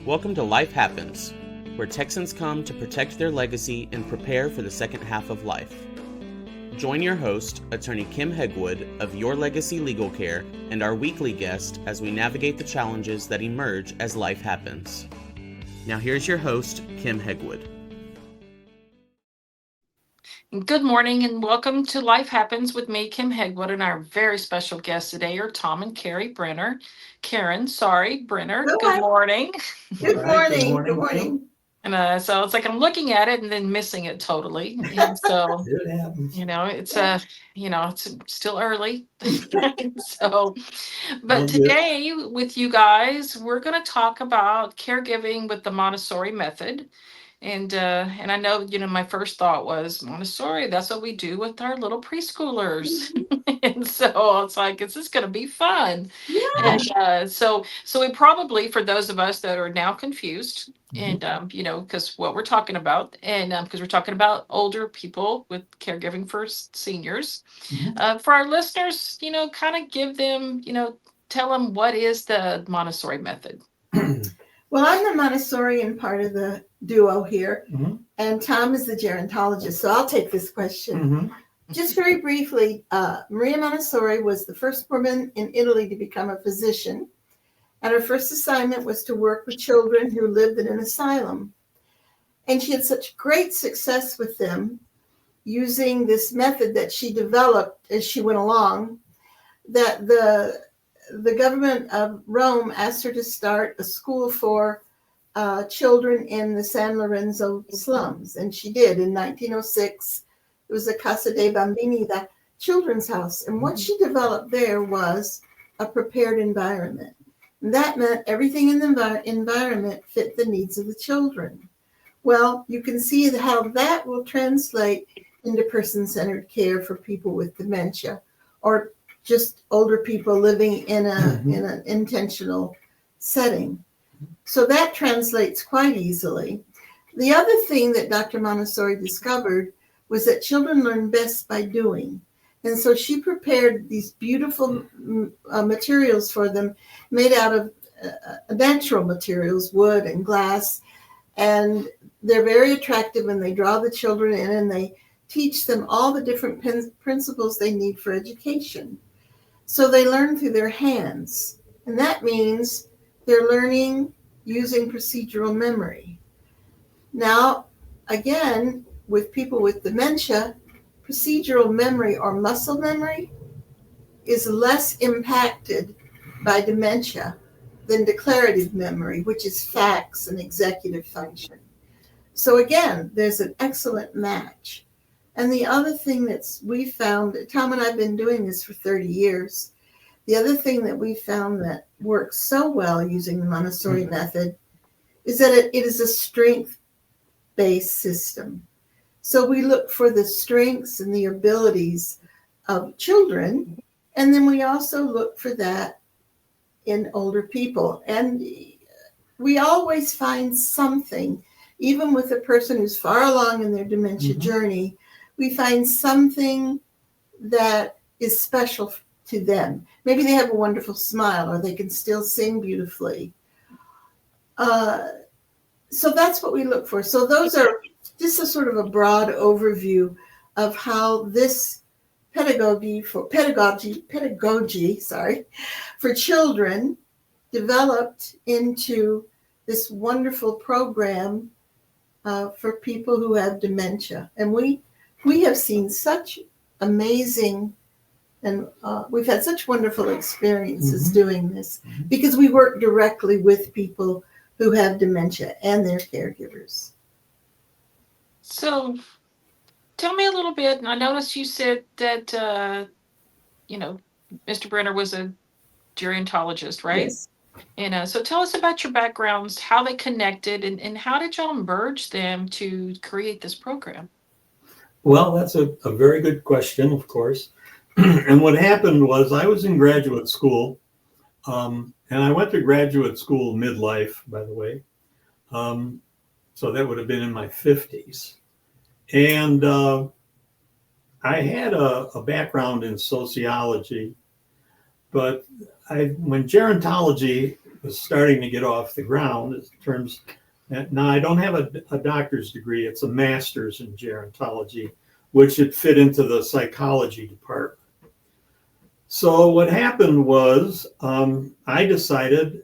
Welcome to Life Happens, where Texans come to protect their legacy and prepare for the second half of life. Join your host, Attorney Kim Hegwood of Your Legacy Legal Care, and our weekly guest as we navigate the challenges that emerge as life happens. Now here's your host, Kim Hegwood. Good morning and welcome to Life Happens with me, Kim Hegwood, and our very special guests today are Tom and Karen Brenner. Brenner. Good morning. Good morning. Good morning. And so it's like I'm looking at it and then missing it totally. And so, It happens. it's still early. But today with you guys, we're going to talk about caregiving with the Montessori Method. And I know, my first thought was Montessori, that's what we do with our little preschoolers. And so it's like, is this going to be fun? Yeah. And so we probably, for those of us that are now confused, and, because what we're talking about, and because we're talking about older people with caregiving for seniors, for our listeners, kind of give them, tell them what is the Montessori Method. Well, I'm the Montessorian part of the duo here, and Tom is the gerontologist, so I'll take this question. Just very briefly, Maria Montessori was the first woman in Italy to become a physician, and her first assignment was to work with children who lived in an asylum. And she had such great success with them using this method that she developed as she went along that the government of Rome asked her to start a school for children in the San Lorenzo slums. And she did in 1906. It was a Casa dei Bambini, the children's house. And what she developed there was a prepared environment. And that meant everything in the environment fit the needs of the children. Well, you can see how that will translate into person-centered care for people with dementia or just older people living in an intentional setting. So that translates quite easily. The other thing that Dr. Montessori discovered was that children learn best by doing. And so she prepared these beautiful materials for them made out of natural materials, wood and glass. And they're very attractive, and they draw the children in and they teach them all the different principles they need for education. So they learn through their hands, and that means they're learning using procedural memory. Now, again, with people with dementia, procedural memory or muscle memory is less impacted by dementia than declarative memory, which is facts and executive function. So again, there's an excellent match. And the other thing we found, Tom and I have been doing this for 30 years. The other thing that we found that works so well using the Montessori method is that it is a strength-based system. So we look for the strengths and the abilities of children, and then we also look for that in older people. And we always find something, even with a person who's far along in their dementia journey, we find something that is special to them. Maybe they have a wonderful smile, or they can still sing beautifully. So that's what we look for. So those are just a sort of a broad overview of how this pedagogy for children developed into this wonderful program for people who have dementia. And we have seen such amazing, and we've had such wonderful experiences doing this because we work directly with people who have dementia and their caregivers. So tell me a little bit. I noticed you said that, Mr. Brenner was a gerontologist, right? Yes. And so tell us about your backgrounds, how they connected, and how did y'all merge them to create this program? Well, that's a very good question, of course. And what happened was I was in graduate school, and I went to graduate school midlife, by the way. So that would have been in my 50s. And I had a background in sociology, but when gerontology was starting to get off the ground in terms. Now, I don't have a doctor's degree. It's a master's in gerontology, which would fit into the psychology department. So what happened was I decided,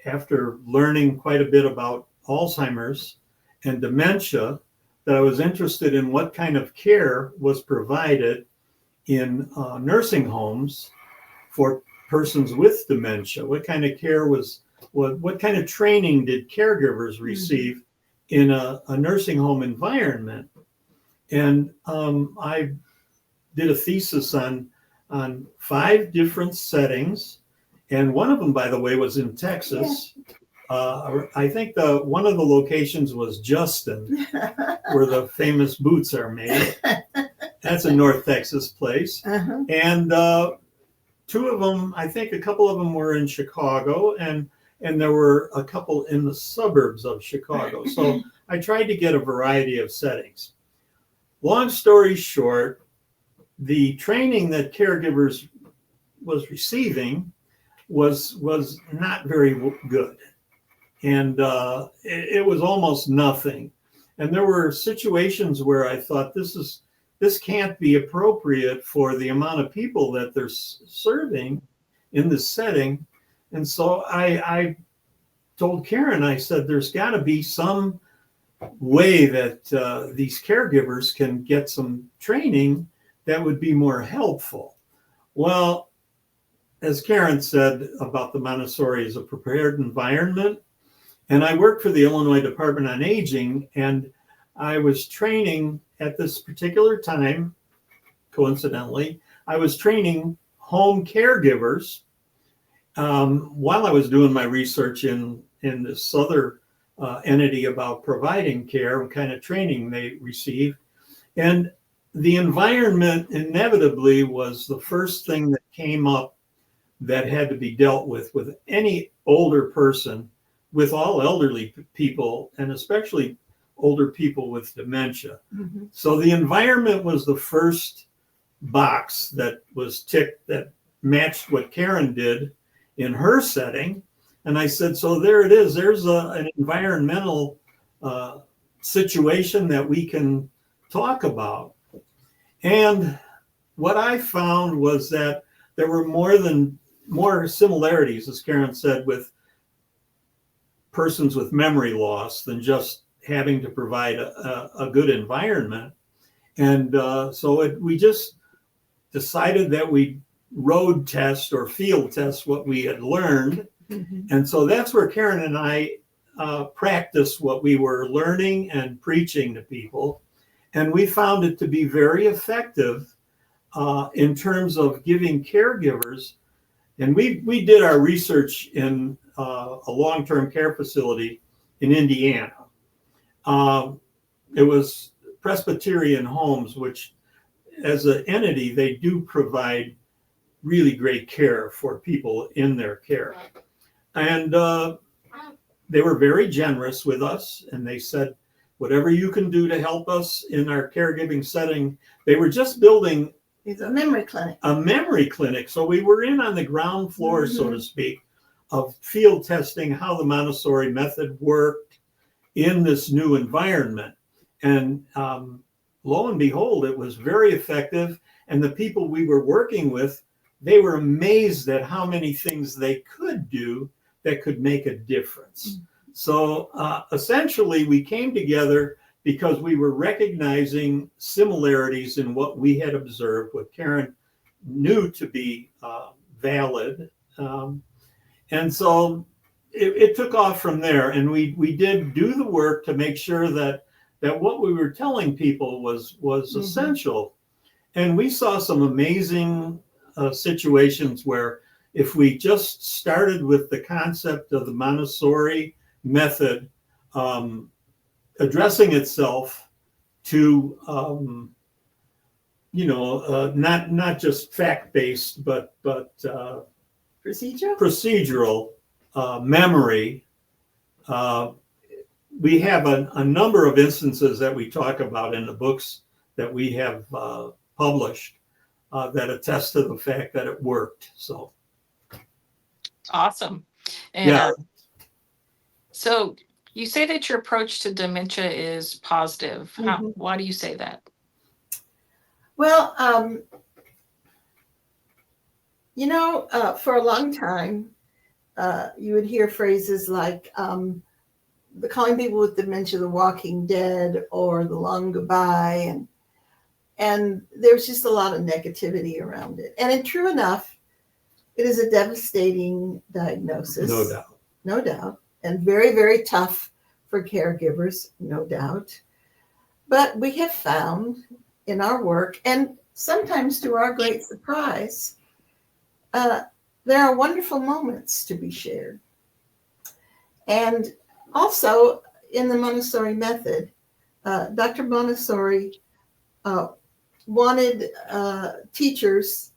after learning quite a bit about Alzheimer's and dementia, that I was interested in what kind of care was provided in nursing homes for persons with dementia. What kind of care was, what kind of training did caregivers receive in a nursing home environment? And I did a thesis on 5 different settings. And one of them, by the way, was in Texas. I think one of the locations was Justin, where the famous boots are made. That's a North Texas place. And 2 of them, I think a couple of them were in Chicago, and there were a couple in the suburbs of Chicago. So I tried to get a variety of settings. Long story short, the training that caregivers was receiving was not very good. And it was almost nothing. And there were situations where I thought, this can't be appropriate for the amount of people that they're serving in this setting. And so I told Karen, I said, there's got to be some way that these caregivers can get some training that would be more helpful. Well, as Karen said about the Montessori as a prepared environment, and I worked for the Illinois Department on Aging, and I was training at this particular time, coincidentally, I was training home caregivers while I was doing my research in this other entity about providing care and kind of training they received. And the environment inevitably was the first thing that came up that had to be dealt with any older person, with all elderly people, and especially older people with dementia. So the environment was the first box that was ticked that matched what Karen did in her setting. And I said, so there it is. There's an environmental situation that we can talk about. And what I found was that there were more similarities, as Karen said, with persons with memory loss than just having to provide a good environment. And so we just decided that we road test or field test what we had learned. And so that's where Karen and I practiced what we were learning and preaching to people. And we found it to be very effective in terms of giving caregivers. And we did our research in a long-term care facility in Indiana. It was Presbyterian Homes, which as an entity, they do provide really great care for people in their care. And they were very generous with us, and they said, whatever you can do to help us in our caregiving setting. They were just building a memory clinic. A memory clinic. So we were in on the ground floor, so to speak, of field testing how the Montessori method worked in this new environment. And lo and behold, it was very effective. And the people we were working with, they were amazed at how many things they could do that could make a difference. So essentially, we came together because we were recognizing similarities in what we had observed, what Karen knew to be valid. And so it took off from there. And we did do the work to make sure that what we were telling people was essential. And we saw some amazing situations where if we just started with the concept of the Montessori method addressing itself to not just fact-based but procedural memory. We have a number of instances that we talk about in the books that we have published that attest to the fact that it worked. So awesome. And Yeah. So you say that your approach to dementia is positive. Why do you say that? Well, for a long time, you would hear phrases like the calling people with dementia the walking dead or the long goodbye, and there's just a lot of negativity around it. And true enough, it is a devastating diagnosis. No doubt. No doubt. And very, very tough for caregivers, no doubt. But we have found in our work, and sometimes to our great surprise, there are wonderful moments to be shared. And also in the Montessori Method, Dr. Montessori wanted teachers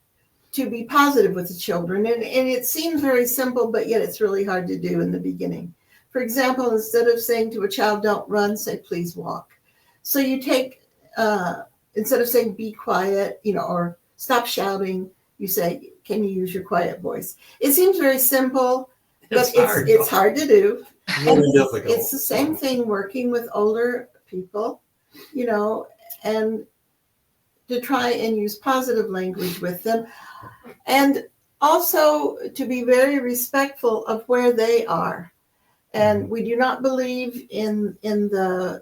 to be positive with the children. And it seems very simple, but yet it's really hard to do in the beginning. For example, instead of saying to a child, don't run, say, please walk. So you take, instead of saying be quiet, or stop shouting, you say, can you use your quiet voice? It seems very simple, but it's hard to do. Very difficult. It's the same thing working with older people, and to try and use positive language with them. And also to be very respectful of where they are. And we do not believe in the,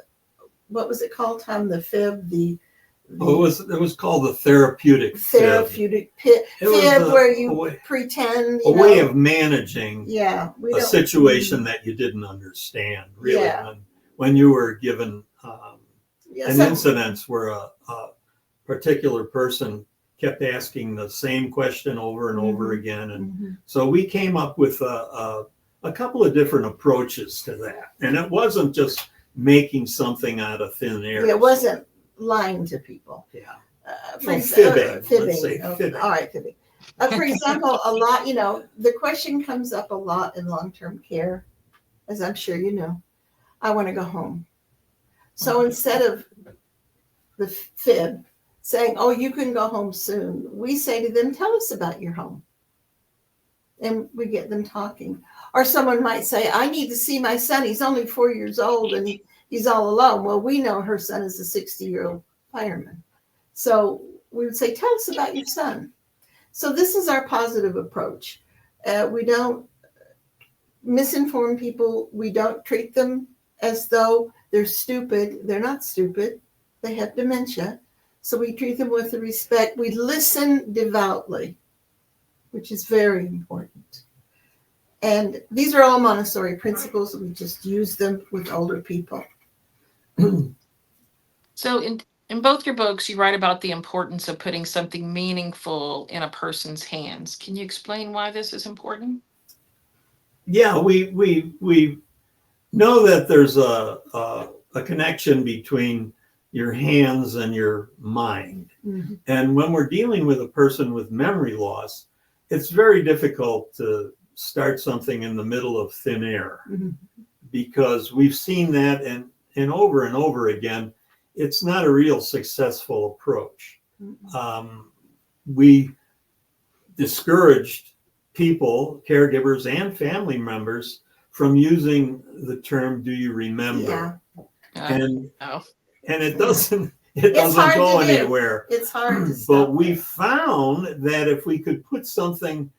what was it called, Tom? The fib, it was called the therapeutic fib, where you pretend. A way of managing a situation that you didn't understand, really. Yeah. When you were given an incident where a particular person kept asking the same question over and over again. And so we came up with a couple of different approaches to that. And it wasn't just making something out of thin air. It wasn't lying to people. Yeah. Fibbing. Let's say okay. fibbing. All right, fibbing. For example, a lot, the question comes up a lot in long-term care, as I'm sure you know, I want to go home. So instead of the fib saying, oh, you can go home soon, we say to them, tell us about your home. And we get them talking. Or someone might say, I need to see my son. He's only 4 years old and he's all alone. Well, we know her son is a 60-year-old fireman. So we would say, tell us about your son. So this is our positive approach. We don't misinform people. We don't treat them as though they're stupid. They're not stupid. They have dementia. So we treat them with the respect. We listen devoutly, which is very important. And these are all Montessori principles. We just use them with older people. So in both your books, you write about the importance of putting something meaningful in a person's hands. Can you explain why this is important? Yeah, we know that there's a connection between your hands and your mind. Mm-hmm. And when we're dealing with a person with memory loss, it's very difficult to start something in the middle of thin air, because we've seen that and over and over again, it's not a real successful approach. We discouraged people, caregivers and family members, from using the term, do you remember? Yeah. And it doesn't go anywhere. It's hard to stop. But we found that if we could put something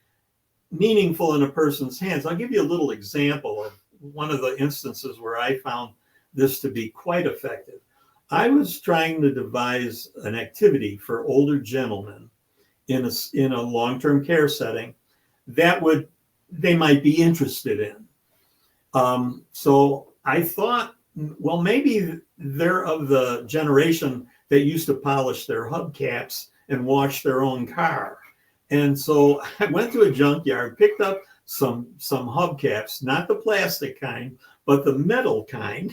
meaningful in a person's hands, I'll give you a little example of one of the instances where I found this to be quite effective. I was trying to devise an activity for older gentlemen in a long-term care setting that they might be interested in. So I thought, well, maybe they're of the generation that used to polish their hubcaps and wash their own car. And so I went to a junkyard, picked up some hubcaps, not the plastic kind, but the metal kind.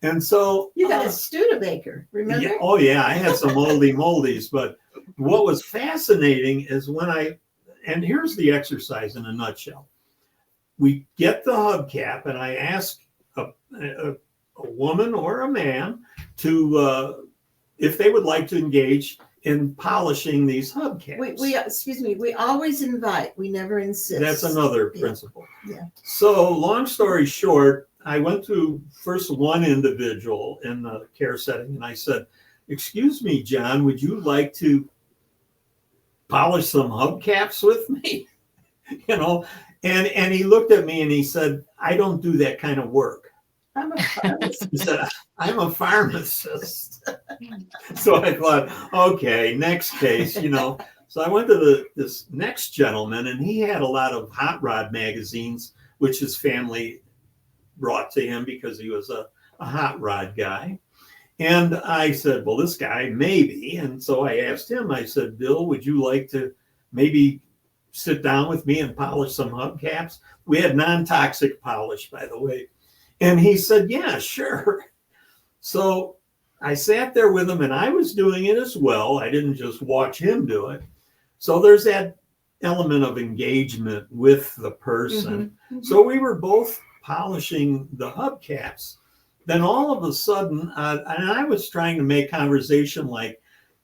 And so you got a Studebaker, remember? Yeah, oh yeah, I had some moldies. But what was fascinating is and here's the exercise in a nutshell. We get the hubcap, and I ask a woman or a man to, if they would like to engage in polishing these hubcaps. We always invite, we never insist. That's another principle. Yeah. So long story short, I went to first one individual in the care setting and I said, "Excuse me, John, would you like to polish some hubcaps with me?" You know, and he looked at me and he said, "I don't do that kind of work." I'm a pharmacist. He said, "I'm a pharmacist." So I thought, okay, next case, you know. So I went to this next gentleman, and he had a lot of hot rod magazines, which his family brought to him because he was a hot rod guy. And I said, well, this guy, maybe. And so I asked him, I said, "Bill, would you like to maybe sit down with me and polish some hubcaps?" We had non-toxic polish, by the way. And he said, "Yeah, sure." So I sat there with him and I was doing it as well. I didn't just watch him do it. So there's that element of engagement with the person. Mm-hmm. So we were both polishing the hubcaps. Then all of a sudden, and I was trying to make conversation like,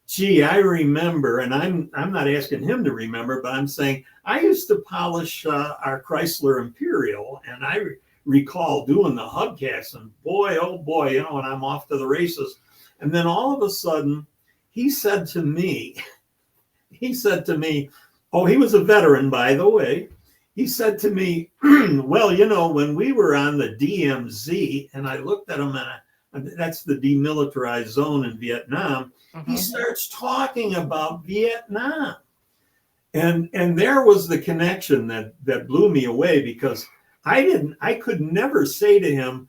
"Gee, I remember," and I'm not asking him to remember, but I'm saying, "I used to polish our Chrysler Imperial, and I recall doing the hubcaps, and boy, oh boy, you know, and I'm off to the races." And then all of a sudden, he said to me, oh, he was a veteran, by the way. He said to me, "Well, you know, when we were on the DMZ," and I looked at him, and that's the demilitarized zone in Vietnam. He starts talking about Vietnam. And there was the connection that blew me away, because I could never say to him,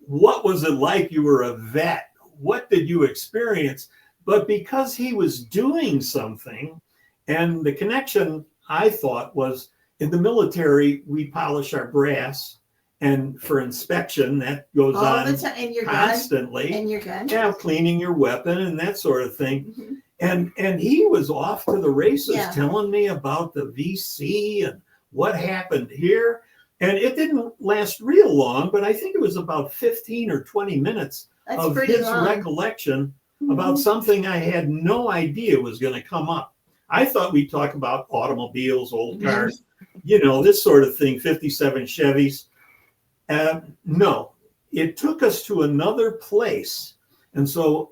"What was it like? You were a vet. What did you experience?" But because he was doing something, and the connection, I thought, was in the military, we polish our brass, and for inspection, that goes All on the time, and your constantly. gun, and your gun. Yeah, cleaning your weapon and that sort of thing. Mm-hmm. And he was off to the races, Yeah. telling me about the VC and what happened here. And it didn't last real long, but I think it was about 15 or 20 minutes That's of pretty his long. recollection about something I had no idea was going to come up. I thought we'd talk about automobiles, old cars, you know, this sort of thing, 57 Chevys. No, it took us to another place. And so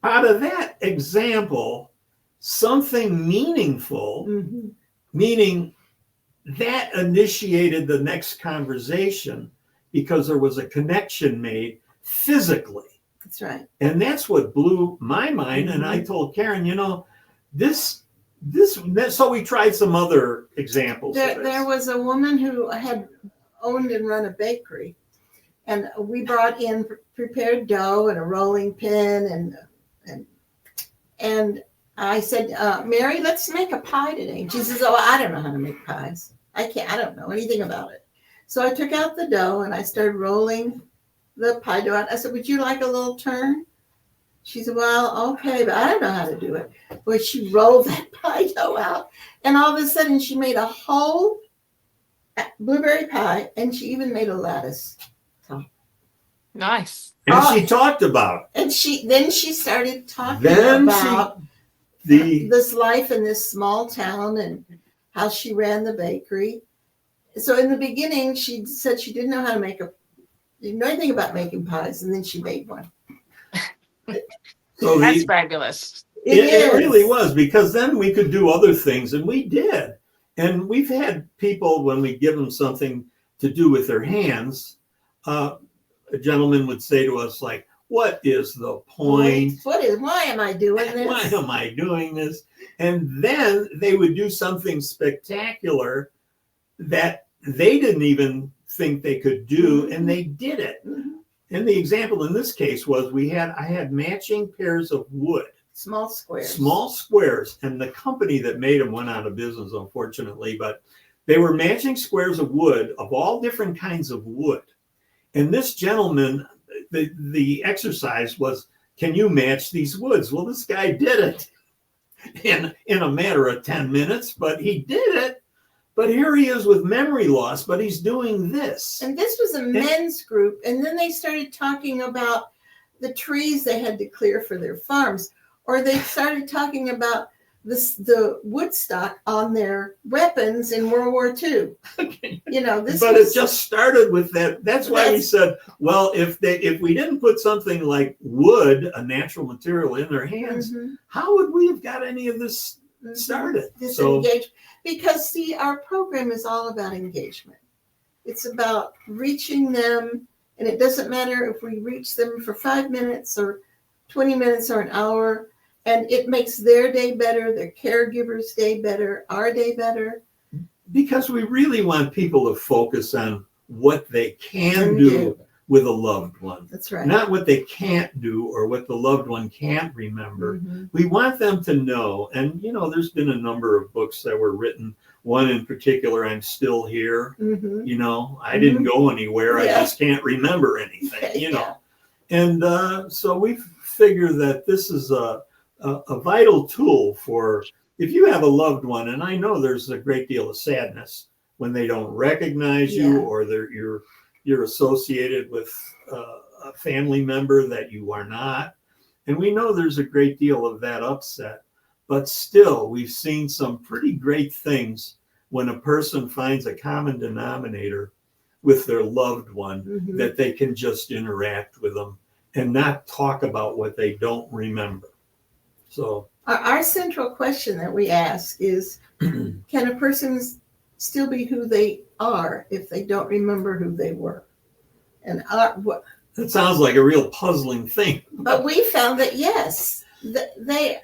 out of that example, something meaningful, meaning that initiated the next conversation because there was a connection made physically. That's right. And that's what blew my mind. And I told Karen, you know, this, so we tried some other examples. There was a woman who had owned and run a bakery, and we brought in prepared dough and a rolling pin, and I said, "Mary, let's make a pie today." And she says, "Oh, I don't know how to make pies. I don't know anything about it." So I took out the dough and I started rolling the pie dough out. I said, "Would you like a little turn?" She said, "Well, okay, but I don't know how to do it." Well, she rolled that pie dough out, and all of a sudden she made a whole blueberry pie, and she even made a lattice. Nice. And she talked about it. And she started talking about this life in this small town and how she ran the bakery. So in the beginning, she said she didn't know how to didn't know anything about making pies, and then she made one. So That's fabulous. It really was, because then we could do other things, and we did. And we've had people, when we give them something to do with their hands, a gentleman would say to us, like, "What is the point? Why am I doing this? Why am I doing this?" And then they would do something spectacular that they didn't even think they could do, and they did it. And the example in this case was I had matching pairs of wood. Small squares. And the company that made them went out of business, unfortunately, but they were matching squares of wood, of all different kinds of wood. And this gentleman, the exercise was, can you match these woods? Well, this guy did it in a matter of 10 minutes, but he did it. But here he is with memory loss, but he's doing this. And this was a men's group. And then they started talking about the trees they had to clear for their farms, Or they started talking about the Woodstock on their weapons in World War II. Okay. You know, this But was, it just started with that. That's why we said, well, if we didn't put something like wood, a natural material, in their hands, how would we have got any of this started? Disengage. Because see, our program is all about engagement. It's about reaching them, and it doesn't matter if we reach them for 5 minutes or 20 minutes or an hour, and it makes their day better, their caregiver's day better, our day better. Because we really want people to focus on what they can do with a loved one. That's right. Not what they can't do or what the loved one can't remember. We want them to know. And, you know, there's been a number of books that were written. One in particular, I'm Still Here. You know, I didn't go anywhere. I just can't remember anything, you know. And so we figure that this is a vital tool for, if you have a loved one, and I know there's a great deal of sadness when they don't recognize you or you're associated with a family member that you are not. And we know there's a great deal of that upset, but still we've seen some pretty great things when a person finds a common denominator with their loved one, that they can just interact with them and not talk about what they don't remember. So our central question that we ask is, can a person still be who they are if they don't remember who they were? And that sounds like a real puzzling thing. But we found that yes, they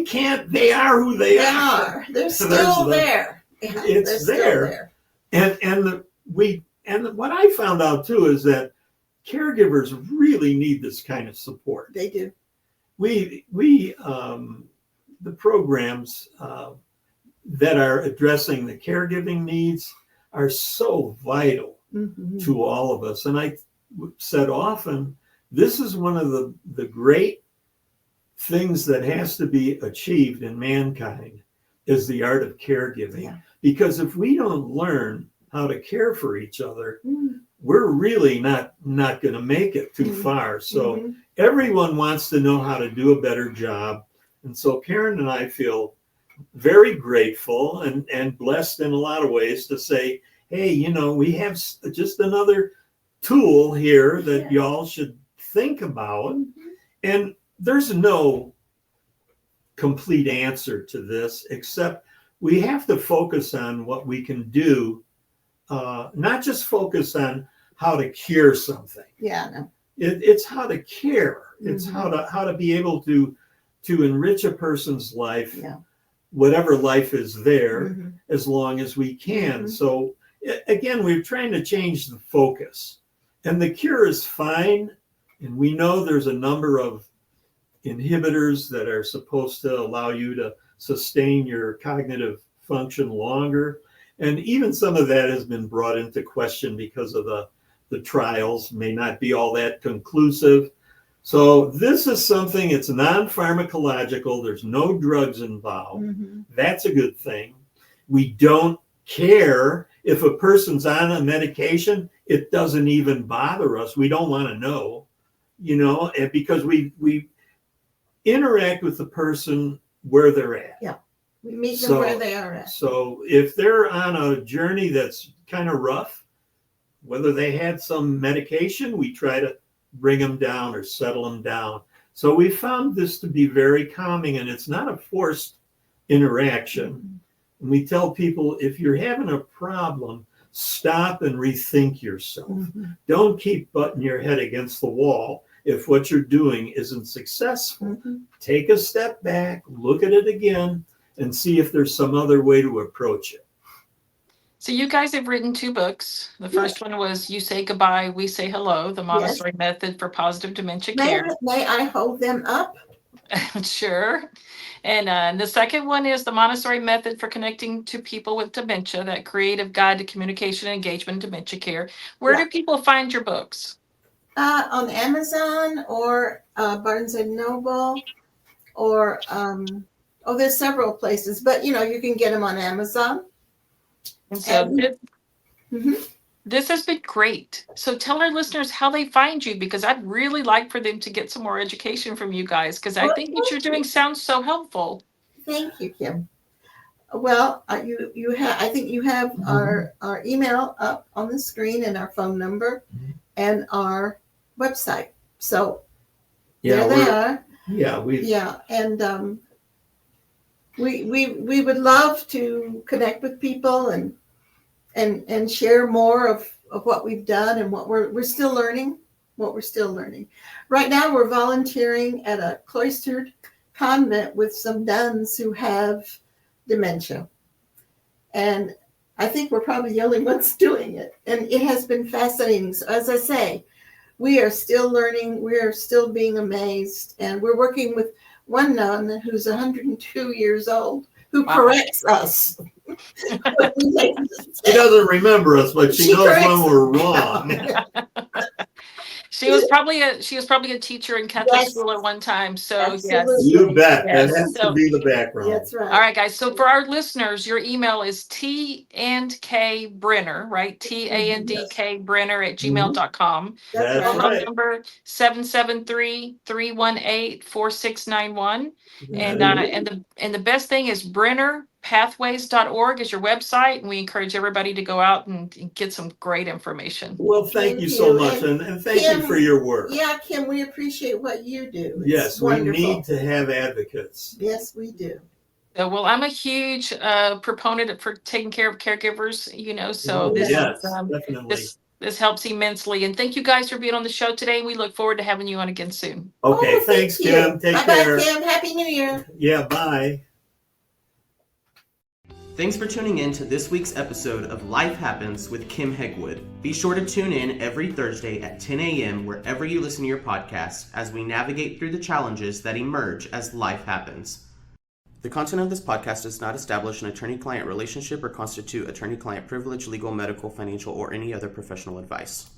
can't. They are who they are. They're still there. It's there. And what I found out too is that caregivers really need this kind of support. They do. The programs that are addressing the caregiving needs are so vital to all of us. And I said often, this is one of the great things that has to be achieved in mankind is the art of caregiving. Yeah. Because if we don't learn how to care for each other, we're really not going to make it too far. So everyone wants to know how to do a better job. And so Karen and I feel very grateful and blessed in a lot of ways to say, hey, you know, we have just another tool here that y'all should think about. And there's no complete answer to this, except we have to focus on what we can do, not just focus on how to cure something. It's how to care. It's how to be able to enrich a person's life, whatever life is there, as long as we can. So again, we're trying to change the focus. And the cure is fine. And we know there's a number of inhibitors that are supposed to allow you to sustain your cognitive function longer. And even some of that has been brought into question because of the trials may not be all that conclusive. So this is something, it's non-pharmacological. There's no drugs involved. That's a good thing. We don't care if a person's on a medication. It doesn't even bother us. We don't want to know, you know, because we interact with the person where they're at. Yeah, we meet them where they are at. So if they're on a journey that's kind of rough, whether they had some medication, we try to bring them down or settle them down. So we found this to be very calming, and it's not a forced interaction. And we tell people, if you're having a problem, stop and rethink yourself. Don't keep butting your head against the wall if what you're doing isn't successful. Take a step back, look at it again, and see if there's some other way to approach it. So you guys have written 2 books. The first one was You Say Goodbye, We Say Hello, the Montessori Method for Positive Dementia Care. May I hold them up? Sure. And the second one is the Montessori Method for Connecting to People with Dementia, that creative guide to communication and engagement in dementia care. Where do people find your books? On Amazon or Barnes and Noble, or there's several places, but you know, you can get them on Amazon. And so This has been great. So tell our listeners how they find you, because I'd really like for them to get some more education from you guys, because I think what you're doing sounds so helpful. Thank you, Kim. Well, you have. I think you have our email up on the screen and our phone number and our website. So there they are. Yeah, and we would love to connect with people and share more of what we've done and what we're still learning. Right now, we're volunteering at a cloistered convent with some nuns who have dementia. And I think we're probably the only ones doing it. And it has been fascinating. So as I say, we are still learning. We are still being amazed. And we're working with one nun who's 102 years old who corrects us. she doesn't remember us, but she knows when we're wrong. She was probably a teacher in Catholic school at one time. So Absolutely. You bet. Yes. That has to be the background. That's right. All right, guys. So for our listeners, your email is T&K Brenner, right? TANDK Brenner at gmail.com. That's Phone right. number 773-318-4691. And the best thing is BrennerPathways.org is your website, and we encourage everybody to go out and get some great information. Well, thank you so much, and thank you for your work. Yeah, Kim, we appreciate what you do. It's yes, wonderful. We need to have advocates. Yes, we do. Well, I'm a huge proponent for taking care of caregivers, so definitely. This helps immensely. And thank you guys for being on the show today. We look forward to having you on again soon. Okay, thanks, Kim. Take care. Bye-bye, Kim. Happy New Year. Yeah, bye. Thanks for tuning in to this week's episode of Life Happens with Kim Hegwood. Be sure to tune in every Thursday at 10 a.m. wherever you listen to your podcast as we navigate through the challenges that emerge as life happens. The content of this podcast does not establish an attorney-client relationship or constitute attorney-client privilege, legal, medical, financial, or any other professional advice.